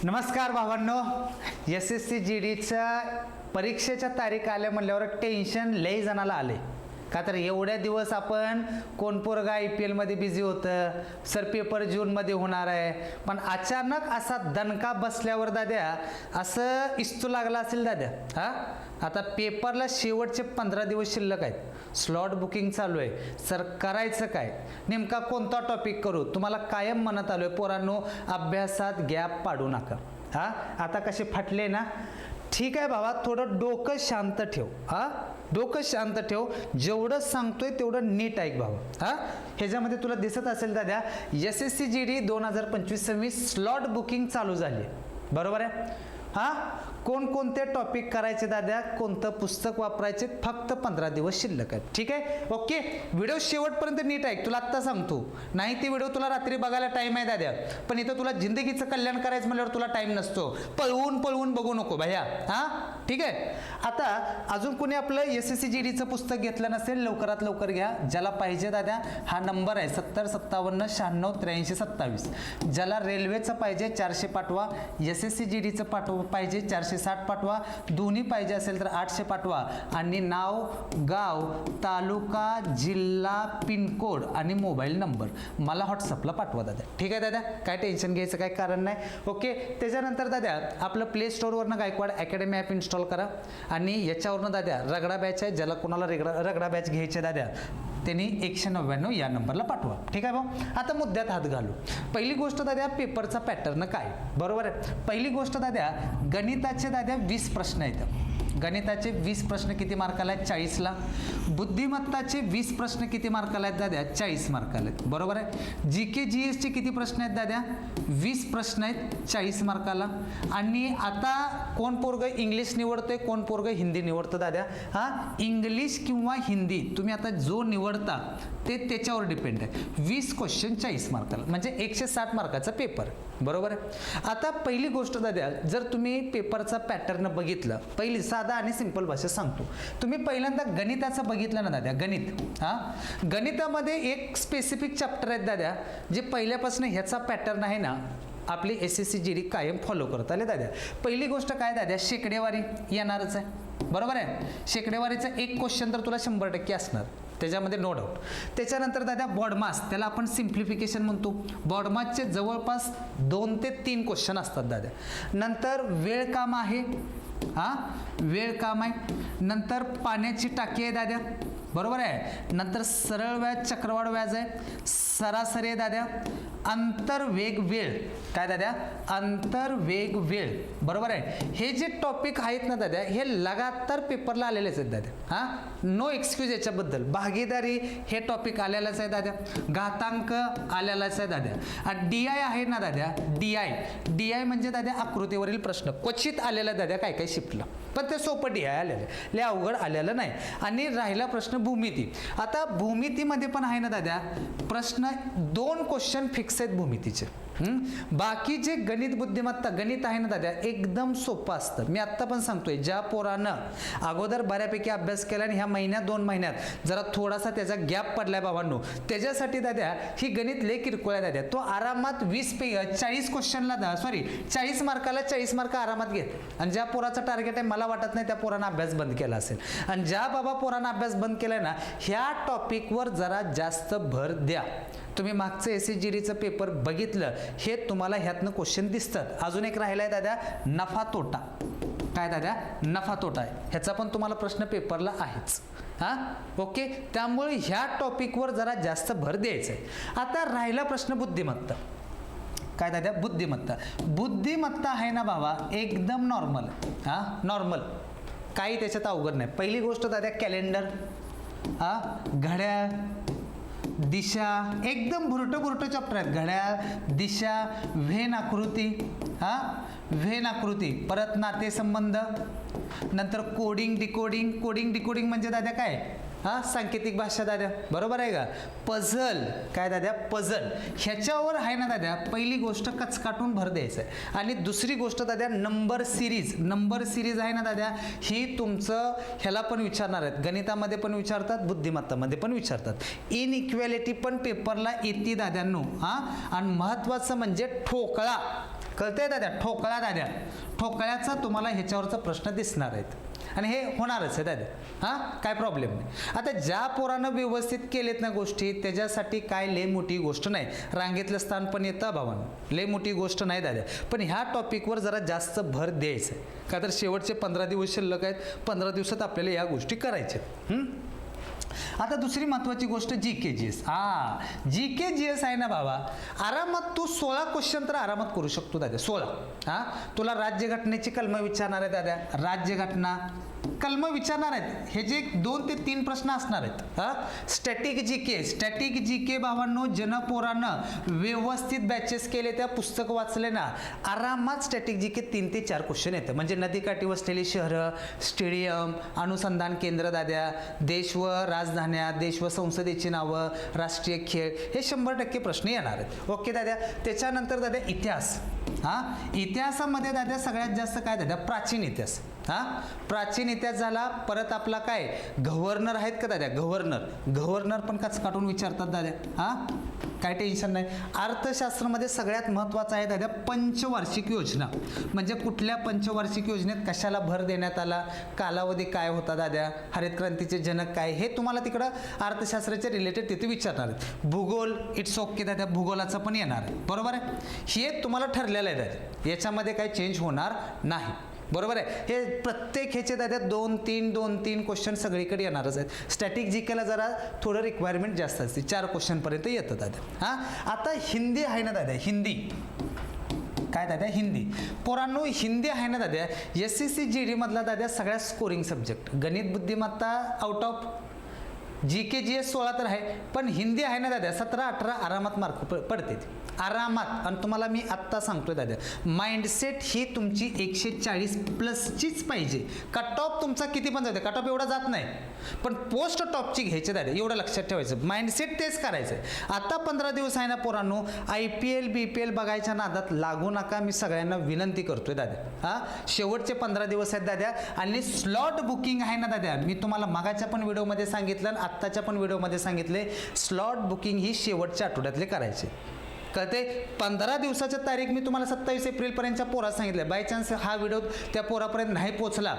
नमस्कार भावांनो, SSC GDच्या परीक्षेच्या तारीख आल्या म्हणल्यावर टेन्शन लई जणाला आले का तर एवढ्या दिवस आपण कोण पोरगा IPL मध्ये बिझी होतं, सर पेपर जूनमध्ये होणार आहे, पण अचानक असा दणका बसल्यावर दाद्या असं इस्तू लागला असेल दाद्या. आता पेपरला शेवटचे 15 दिवस शिल्लक आहेत, स्लॉट बुकिंग चालू आहे, सर करायचं काय, नेमका कोणता टॉपिक करू. तुम्हाला कायम म्हणत आलोय पोरांनो, अभ्यासात गॅप पाडू नका. आता कसे फाटले ना, ठीक आहे बाबा, थोडं डोकं शांत ठेव. डोकं शांत ठेव, जेवढं सांगतोय तेवढं नीट ऐक बाबा. ह्याच्यामध्ये तुला दिसत असेल दाद्या, SSC GD 2025-26 स्लॉट बुकिंग चालू झाली, बरोबर आहे. कोणकोणते टॉपिक करायचे दाद्या, कोणतं पुस्तक वापरायचे, फक्त 15 दिवस शिल्लक आहेत. ठीक आहे, ओके. व्हिडिओ शेवटपर्यंत नीट ऐक, तुला आत्ता सांगतो, नाही ती व्हिडिओ तुला रात्री बघायला टाइम आहे दाद्या, पण इथं तुला जिंदगीचं कल्याण करायचं म्हणल्यावर तुला टाइम नसतो. पळवून बघू नको भैया. ठीक आहे. आता अजून कोणी आपलं SSC GDचं पुस्तक घेतलं नसेल, लवकरात लवकर घ्या. ज्याला पाहिजे दाद्या, हा नंबर आहे 7057969327. ज्याला रेल्वेचं पाहिजे 400 पाठवा, SSC GDचं पाहिजे 460 पाठवा, दोन्ही पाहिजे असेल तर 800 पाठवा, आणि नाव, गाव, तालुका, जिल्हा, पिनकोड आणि मोबाईल नंबर मला व्हॉट्सअपला पाठवा दादा. ठीक आहे दादा, काय टेन्शन घ्यायचं काय कारण नाही. ओके. त्याच्यानंतर दादा आपलं प्ले स्टोअरवरनं गायकवाड अकॅडमी ॲप इन्स्टॉल करा, आणि याच्यावरनं दादा रगडा बॅच आहे, ज्याला कोणाला रगडा बॅच घ्यायचे दादा त्यांनी 199 या नंबरला पाठवा. ठीक आहे भाऊ. आता मुद्द्यात हात घालू. पहिली गोष्ट दाद्या, पेपरचा पॅटर्न काय, बरोबर आहे. पहिली गोष्ट दाद्या, गणिताचे दाद्या 20 प्रश्न आहेत. गणिताचे 20 प्रश्न किती मार्काला आहेत? 40ला. बुद्धिमत्ताचे 20 प्रश्न किती मार्काला आहेत दाद्या? 40 मार्काला आहेत, बरोबर आहे. GK GSचे किती प्रश्न आहेत दाद्या? 20 प्रश्न आहेत, 40 मार्काला. आणि आता कोण पोरग इंग्लिश निवडतोय, कोण पोरग हिंदी निवडतं दाद्या? इंग्लिश किंवा हिंदी तुम्ही आता जो निवडता ते त्याच्यावर डिपेंड आहे. 20 क्वेश्चन 40 मार्काला, म्हणजे 160 मार्काचा पेपर, बरोबर आहे. आता पहिली गोष्ट दाद्या, जर तुम्ही पेपरचा पॅटर्न बघितलं, पहिली साधा आणि सिंपल भाषेत सांगतो, तुम्ही पहिल्यांदा गणिताचं बघितलं ना दाद्या, गणित, गणितामध्ये एक स्पेसिफिक चॅप्टर आहेत दाद्या, जे पहिल्यापासून ह्याचा पॅटर्न आहे ना, आपली SSC GD कायम फॉलो करत आले दाद्या. पहिली गोष्ट काय दाद्या, शेकडेवारी येणारच आहे, बरोबर आहे. शेकडेवारीचा एक क्वेश्चन तर तुला 100% असणार, त्याच्यामध्ये नो डाऊट. त्याच्यानंतर दादा बॉडमास, त्याला आपण सिम्प्लिफिकेशन म्हणतो. बॉडमासचे जवळपास 2 ते 3 क्वेश्चन असतात दादा. नंतर वेळ काम आहे, वेळ काम आहे. नंतर पाण्याची टाकी आहे दाद्या, बरोबर आहे. नंतर सरळ व्याज, चक्रवाढ व्याज आहे, सरासरी आहे दाद्या. अंतर वेग वेळ, काय दाद्या? अंतर वेग वेळ, बरोबर आहे. हे जे टॉपिक आहेत ना दाद्या, हे लगातार पेपरला आलेलेच आहेत दाद्या. नो एक्सक्यूज याच्याबद्दल. भागीदारी हे टॉपिक आलेलाच आहे दाद्या, घातांक आलेलाच आहे दाद्या. DI आहे ना दाद्या, DI म्हणजे दाद्या आकृतीवरील प्रश्न, क्वचित आलेला दाद्या काय काय शिफ्टला, पण ते सोपं DI आलेलं, लय अवघड आलेलं नाही. आणि राहिला प्रश्न भूमिती. आता भूमितीमध्ये पण आहे ना दाद्या प्रश्न, 2 क्वेश्चन फिक्स आहेत भूमितीचे. बाकी जे गणित बुद्धिमत्ता गणित आहे ना दाद्या, एकदम सोपं असतं. मी आत्ता पण सांगतोय, ज्या पोरानं अगोदर बऱ्यापैकी अभ्यास केला आणि ह्या महिन्यात 2 महिन्यात जरा थोडासा त्याचा गॅप पडलाय बाबांनो, त्याच्यासाठी दाद्या ही गणित लय किरकोळ आहे दाद्या. तो आरामात 40 क्वेश्चनला 40 मार्काला 40 मार्क आरामात घेत. आणि ज्या पोराचं टार्गेट आहे, मला वाटत नाही त्या पोरानं अभ्यास बंद केला असेल. आणि ज्या बाबा पोरानं अभ्यास बंद केलाय ना, ह्या टॉपिकवर जरा जास्त भर द्या. तुम्ही मागचं SSC GDचं पेपर बघितलं, हे तुम्हाला ह्यातनं क्वेश्चन दिसतात. अजून एक राहिला आहे दादा, नफा तोटा. काय दादा? नफा तोटा आहे, ह्याचा पण तुम्हाला प्रश्न पेपरला आहेच. ओके. त्यामुळे ह्या टॉपिकवर जरा जास्त भर द्यायचा आहे. आता राहिला प्रश्न बुद्धिमत्ता. काय दादा? बुद्धिमत्ता. बुद्धिमत्ता आहे ना बाबा, एकदम नॉर्मल, नॉर्मल, काही त्याच्यात अवघड नाही. पहिली गोष्ट दादा, कॅलेंडर, घड्याळ, दिशा, एकदम भुरटं चॅप्टर आहेत. घड्याळ, दिशा, व्हेन आकृती, व्हेन आकृती, परत नातेसंबंध, नंतर कोडिंग डिकोडिंग म्हणजे दादा काय? सांकेतिक भाषा दाद्या, बरोबर आहे का. पझल, काय दाद्या? पझल. ह्याच्यावर आहे ना दाद्या, पहिली गोष्ट कचकाटून भर द्यायचं आहे. आणि दुसरी गोष्ट दाद्या, नंबर सिरीज आहे ना दाद्या, ही तुमचं ह्याला पण विचारणार आहेत, गणितामध्ये पण विचारतात, बुद्धिमत्तामध्ये पण विचारतात. इनइक्वॅलिटी पण पेपरला येते दाद्यांनो. आणि महत्त्वाचं म्हणजे ठोकळा, कळतंय दाद्या? ठोकळा दाद्या, ठोकळ्याचा तुम्हाला ह्याच्यावरचा प्रश्न दिसणार आहेत आणि हे होणारच आहे दाद्या. हां, काय प्रॉब्लेम नाही. आता ज्या पोरानं व्यवस्थित केलेत ना गोष्टी, त्याच्यासाठी काय लय मोठी गोष्ट नाही. रांगेतलं स्थान पण येतं भावानं, लय मोठी गोष्ट नाही दाद्या. पण ह्या टॉपिकवर जरा जास्त भर द्यायचं आहे, का तर शेवटचे 15 दिवस शिल्लक आहेत. 15 दिवसात आपल्याला या गोष्टी करायच्या आहेत. आता दुसरी महत्वाची गोष्ट GK-GS. GK-GS आहे ना बाबा, आरामात तू 16 क्वेश्चन तर आरामात करू शकतो दादा. 16. तुला राज्यघटनेची कलम विचारणार आहे दादा, राज्यघटना कलम विचारणार आहेत. हे जे 2 ते 3 प्रश्न असणार आहेत. स्टॅटिक GK भावांनो, जनपोरानं व्यवस्थित बॅचेस केले, त्या पुस्तक वाचले ना, आरामात स्टॅटिक GK 3 ते 4 क्वेश्चन येतं. म्हणजे नदीकाठी वसलेली शहरं, स्टेडियम, अनुसंधान केंद्र दाद्या, देश व राजधान्या, देश व संसदेची नावं, राष्ट्रीय खेळ, हे 100% प्रश्न येणार आहेत. ओके दाद्या. त्याच्यानंतर दाद्या इतिहास. इतिहासामध्ये दाद्या सगळ्यात जास्त काय दाद्या? प्राचीन इतिहास. प्राचीन इतिहास झाला. परत आपला काय गव्हर्नर आहेत का दाद्या? गव्हर्नर पण कच काढून विचारतात दाद्या. काय टेन्शन नाही. अर्थशास्त्रामध्ये सगळ्यात महत्त्वाचं आहे दाद्या पंचवार्षिक योजना. म्हणजे कुठल्या पंचवार्षिक योजनेत कशाला भर देण्यात आला, कालावधी काय होता दाद्या, हरित क्रांतीचे जनक काय, हे तुम्हाला तिकडं अर्थशास्त्राच्या रिलेटेड तिथे विचारणार आहेत. भूगोल इट्स ओके दाद्या, भूगोलाचं पण येणार आहे. बरोबर आहे. हे तुम्हाला ठरलेलं आहे दाद्या, याच्यामध्ये काही चेंज होणार नाही. बरोबर आहे. हे प्रत्येक ह्याचे दाद्या 2-3 क्वेश्चन सगळीकडे येणारच आहेत. स्टॅटिक GKला जरा थोडं रिक्वायरमेंट जास्त असते, 4 क्वेश्चनपर्यंत येतं दाद्या. आता हिंदी आहे ना दाद्या, हिंदी काय दाद्या? हिंदी. पोरांनो हिंदी आहे ना दाद्या, SSC GD मधला दाद्या सगळ्यात स्कोरिंग सब्जेक्ट. गणित बुद्धिमत्ता आउट ऑफ GK-GS 16 तर आहे, पण हिंदी आहे ना दाद्या 17-18 आरामात मार्क पडते आरामात. आणि तुम्हाला मी आत्ता सांगतोय दाद्या, माइंडसेट ही तुमची 140 प्लसचीच पाहिजे. कट ऑफ तुमचा किती पण जाते, कट ऑफ एवढा जात नाही, पण पोस्ट टॉपची घ्यायची दाद्या, एवढं लक्षात ठेवायचं. माइंडसेट तेच करायचं आहे. आता 15 दिवस आहे ना पोरांनो, IPL BPL बघायच्या नादात लागू नका, मी सगळ्यांना विनंती करतोय दाद्या. शेवटचे 15 दिवस आहेत दाद्या. आणि स्लॉट बुकिंग आहे ना दाद्या, मी तुम्हाला मागाच्या पण व्हिडिओमध्ये सांगितलं आणि आत्ताच्या पण व्हिडिओमध्ये सांगितले, स्लॉट बुकिंग ही शेवटच्या आठवड्यातले करायचे. कळते. 15 दिवसाच्या तारीख मी तुम्हाला 27 एप्रिलपर्यंतच्या पोरात सांगितलं. बाय चान्स हा व्हिडिओ त्या पोरापर्यंत नाही पोचला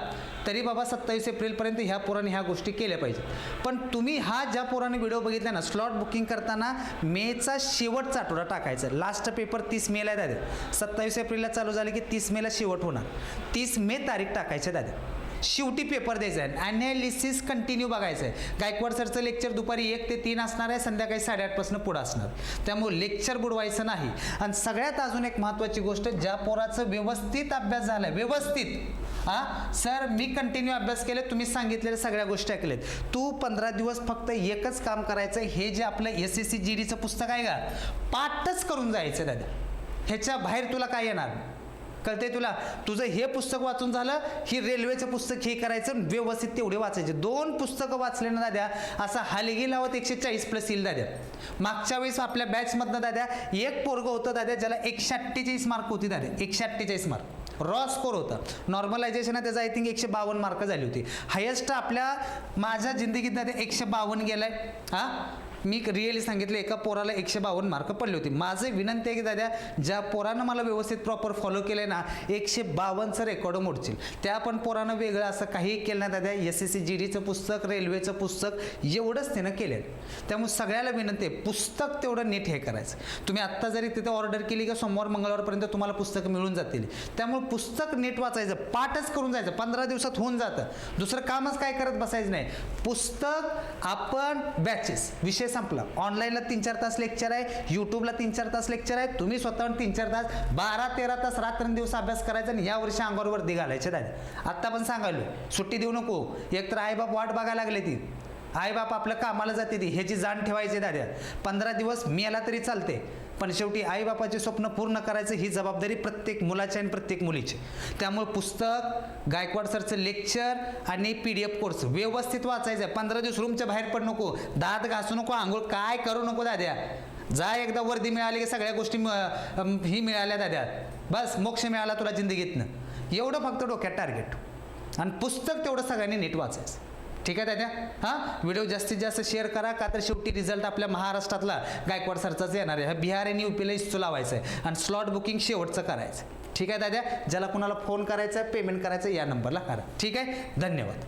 तरी बाबा 27 एप्रिलपर्यंत ह्या पोराने ह्या गोष्टी केल्या पाहिजेत. पण तुम्ही ज्या पोराने व्हिडिओ बघितला ना, स्लॉट बुकिंग करताना मेचा शेवटचा आठवडा टाकायचा. लास्ट पेपर 30 मेला आहे दादा. 27 एप्रिलला चालू झाले की 30 मेला शेवट होणार. 30 मे तारीख टाकायची दादा. शेवटी पेपर द्यायचा आहे. ॲनालिसिस कंटिन्यू बघायचं आहे. गायकवाड सरचं लेक्चर दुपारी 1 ते 3 असणार आहे, संध्याकाळी 8:30 पासून पुढं असणार. त्यामुळे लेक्चर बुडवायचं नाही. आणि सगळ्यात अजून एक महत्त्वाची गोष्ट, ज्या पोराचं व्यवस्थित अभ्यास झालाय, व्यवस्थित सर मी कंटिन्यू अभ्यास केले, तुम्ही सांगितलेल्या सगळ्या गोष्टी ऐकल्यात, तू 15 दिवस फक्त एकच काम करायचं, हे जे आपलं SSC GDचं पुस्तक आहे का, पाठच करून जायचं दादा. ह्याच्या बाहेर तुला काय येणार? कळते तुला? तुझं हे पुस्तक वाचून झालं, ही रेल्वेचं पुस्तक हे करायचं, व्यवस्थित तेवढे वाचायचे. 2 पुस्तकं वाचले ना दाद्या, असा हलगी लावत 140 प्लस येईल दाद्या. मागच्या वेळेस आपल्या बॅचमधनं दाद्या एक पोरगं होतं दाद्या, ज्याला 148 मार्क होती दाद्या. 148 मार्क रॉ स्कोर होता. नॉर्मलायझेशन आहे त्याचा आय थिंक 152 मार्क झाली होती. हायेस्ट आपल्या माझ्या जिंदगीत दाद्या 152 गेलाय. मी रिअली सांगितलं, एका पोराला 152 मार्क पडले होते. माझं विनंती आहे की दाद्या, ज्या पोरानं मला व्यवस्थित प्रॉपर फॉलो केलंय ना, 152चं रेकॉर्ड मोडतील. त्या पण पोरानं वेगळं असं काही केलं ना दाद्या, SSC GDचं पुस्तक, रेल्वेचं पुस्तक एवढंच त्यानं केलं. त्यामुळे सगळ्याला विनंती आहे, पुस्तक तेवढं नीट हे करायचं. तुम्ही आत्ता जरी तिथे ऑर्डर केली का सोमवार मंगळवारपर्यंत तुम्हाला पुस्तकं मिळून जातील. त्यामुळे पुस्तक नीट वाचायचं, पाठच करून जायचं. 15 दिवसात होऊन जातं. दुसरं कामच काय करत बसायचं नाही. पुस्तक, आपण बॅचेस, विषय संपला. ऑनलाईनला 3-4 तास लेक्चर आहे, यूट्यूबला 3-4 तास लेक्चर आहे. तुम्ही स्वतःहून 3-4 तास, 12-13 तास रात्रंदिवस अभ्यास करायचा. आणि या वर्षी अंगावर वर्दी घालायचे दादा. आत्ता पण सांगायलो, सुट्टी देऊ नको. एकतर आईबाप वाट बघायला लागले, ती आईबाप आपल्या कामाला जाते, ती ह्याची जाण ठेवायची दाद्या. 15 दिवस मेला तरी चालते, पण शेवटी आईबापाचे स्वप्न पूर्ण करायचं ही जबाबदारी प्रत्येक मुलाची आणि प्रत्येक मुलीची. त्यामुळे पुस्तक, गायकवाड सरचं लेक्चर आणि PDF कोर्स व्यवस्थित वाचायचं आहे. 15 दिवस रूमच्या बाहेर पड नको, दात घासू नको, आंघोळ काय करू नको दाद्या. जा, एकदा वर्दी मिळाली की सगळ्या गोष्टी ही मिळाल्या दाद्या, बस मोक्ष मिळाला तुला जिंदगीतनं. एवढं फक्त डोक्यात टार्गेट. आणि पुस्तक तेवढं सगळ्यांनी नीट वाचायचं. ठीक आहे दादा. हां, व्हिडिओ जास्तीत जास्त शेअर करा, का तर शेवटी रिझल्ट आपल्या महाराष्ट्रातला गायकवाड सरचाच येणार आहे. बिहार आणि UP ला इस्तू लावायचं आहे आणि स्लॉट बुकिंग शेवटचं करायचं. ठीक आहे दादा. ज्याला कुणाला फोन करायचा, पेमेंट करायचं, या नंबरला करा. ठीक आहे, धन्यवाद.